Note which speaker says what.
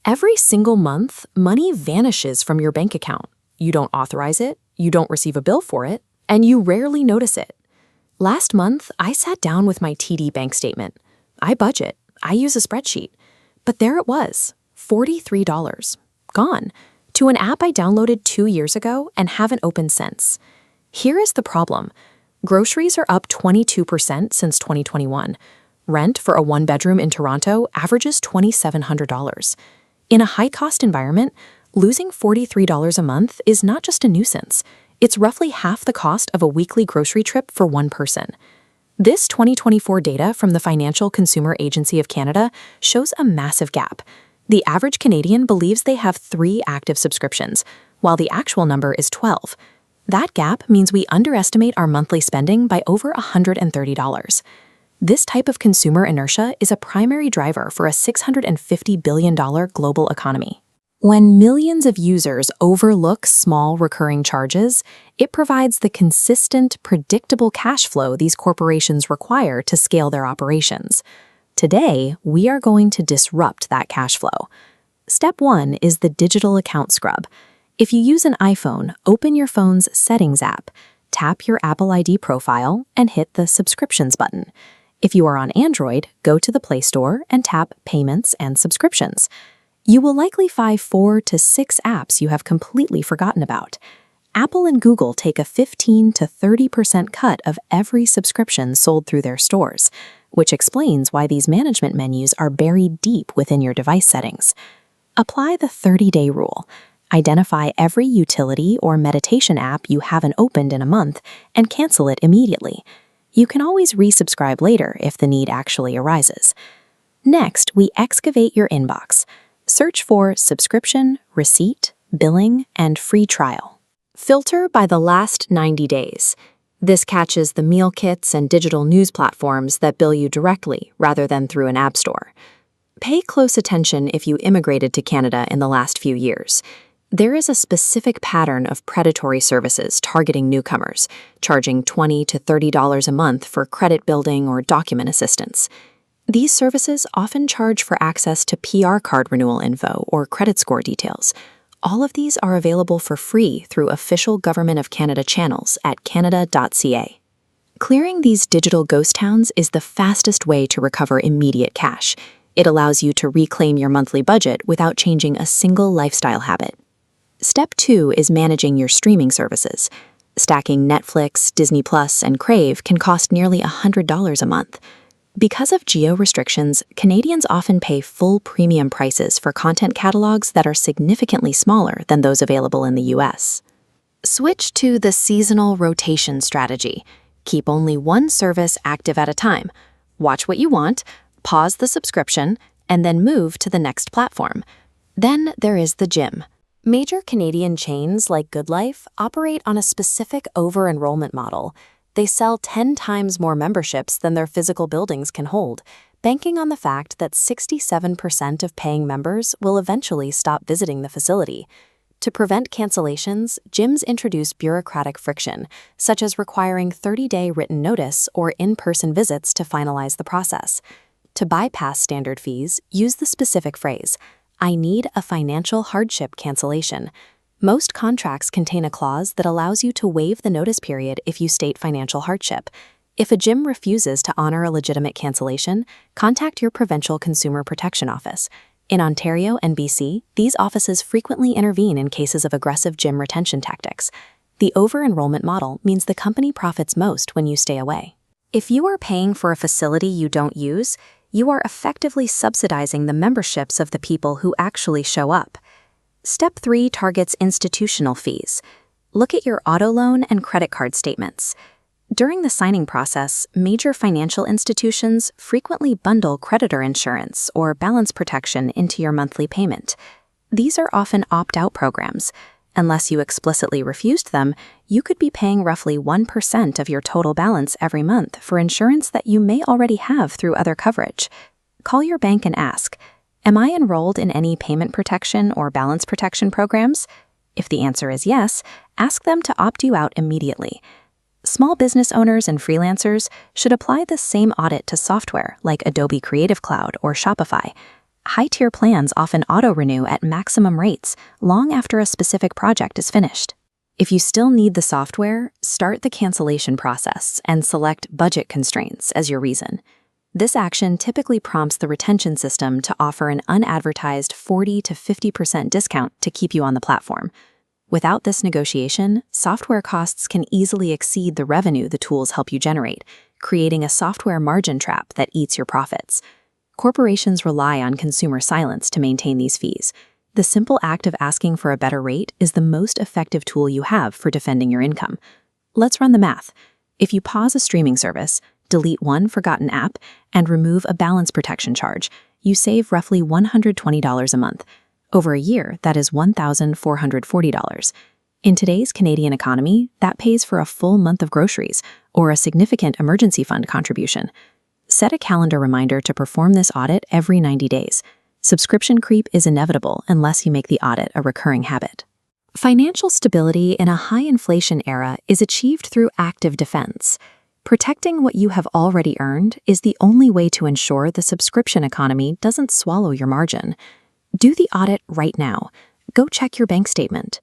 Speaker 1: Every single month, money vanishes from your bank account. You don't authorize it, you don't receive a bill for it, and you rarely notice it. Last month, I sat down with my TD bank statement. I budget, I use a spreadsheet. But there it was, $43, gone, to an app I downloaded 2 years ago and haven't opened since. Here is the problem. Groceries are up 22% since 2021. Rent for a one-bedroom in Toronto averages $2,700. In a high-cost environment, losing $43 a month is not just a nuisance. It's roughly half the cost of a weekly grocery trip for one person. This 2024 data from the Financial Consumer Agency of Canada shows a massive gap. The average Canadian believes they have 3 active subscriptions, while the actual number is 12. That gap means we underestimate our monthly spending by over $130. This type of consumer inertia is a primary driver for a $650 billion global economy. When millions of users overlook small recurring charges, it provides the consistent, predictable cash flow these corporations require to scale their operations. Today, we are going to disrupt that cash flow. Step 1 is the digital account scrub. If you use an iPhone, open your phone's Settings app, tap your Apple ID profile, and hit the Subscriptions button. If you are on Android, go to the Play Store and tap Payments and Subscriptions. You will likely find 4 to 6 apps you have completely forgotten about. Apple and Google take a 15 to 30% cut of every subscription sold through their stores, which explains why these management menus are buried deep within your device settings. Apply the 30-day rule. Identify every utility or meditation app you haven't opened in a month and cancel it immediately. You can always resubscribe later if the need actually arises. Next, we excavate your inbox. Search for subscription, receipt, billing, and free trial. Filter by the last 90 days. This catches the meal kits and digital news platforms that bill you directly rather than through an app store. Pay close attention if you immigrated to Canada in the last few years. There is a specific pattern of predatory services targeting newcomers, charging $20 to $30 a month for credit building or document assistance. These services often charge for access to PR card renewal info or credit score details. All of these are available for free through official Government of Canada channels at canada.ca. Clearing these digital ghost towns is the fastest way to recover immediate cash. It allows you to reclaim your monthly budget without changing a single lifestyle habit. Step 2 is managing your streaming services. Stacking Netflix, Disney Plus, and Crave can cost nearly $100 a month. Because of geo-restrictions, Canadians often pay full premium prices for content catalogs that are significantly smaller than those available in the US. Switch to the seasonal rotation strategy. Keep only one service active at a time. Watch what you want, pause the subscription, and then move to the next platform. Then there is the gym. Major Canadian chains like GoodLife operate on a specific over-enrollment model. They sell 10 times more memberships than their physical buildings can hold, banking on the fact that 67% of paying members will eventually stop visiting the facility. To prevent cancellations, gyms introduce bureaucratic friction, such as requiring 30-day written notice or in-person visits to finalize the process. To bypass standard fees, use the specific phrase, "I need a financial hardship cancellation." Most contracts contain a clause that allows you to waive the notice period if you state financial hardship. If a gym refuses to honor a legitimate cancellation, contact your provincial consumer protection office. In Ontario and BC, these offices frequently intervene in cases of aggressive gym retention tactics. The over-enrollment model means the company profits most when you stay away. If you are paying for a facility you don't use, you are effectively subsidizing the memberships of the people who actually show up. Step 3 targets institutional fees. Look at your auto loan and credit card statements. During the signing process, major financial institutions frequently bundle creditor insurance or balance protection into your monthly payment. These are often opt-out programs. Unless you explicitly refused them, you could be paying roughly 1% of your total balance every month for insurance that you may already have through other coverage. Call your bank and ask, "Am I enrolled in any payment protection or balance protection programs?" If the answer is yes, ask them to opt you out immediately. Small business owners and freelancers should apply the same audit to software like Adobe Creative Cloud or Shopify. High-tier plans often auto-renew at maximum rates long after a specific project is finished. If you still need the software, start the cancellation process and select budget constraints as your reason. This action typically prompts the retention system to offer an unadvertised 40 to 50% discount to keep you on the platform. Without this negotiation, software costs can easily exceed the revenue the tools help you generate, creating a software margin trap that eats your profits. Corporations rely on consumer silence to maintain these fees. The simple act of asking for a better rate is the most effective tool you have for defending your income. Let's run the math. If you pause a streaming service, delete one forgotten app, and remove a balance protection charge, you save roughly $120 a month. Over a year, that is $1,440. In today's Canadian economy, that pays for a full month of groceries or a significant emergency fund contribution. Set a calendar reminder to perform this audit every 90 days. Subscription creep is inevitable unless you make the audit a recurring habit. Financial stability in a high-inflation era is achieved through active defense. Protecting what you have already earned is the only way to ensure the subscription economy doesn't swallow your margin. Do the audit right now. Go check your bank statement.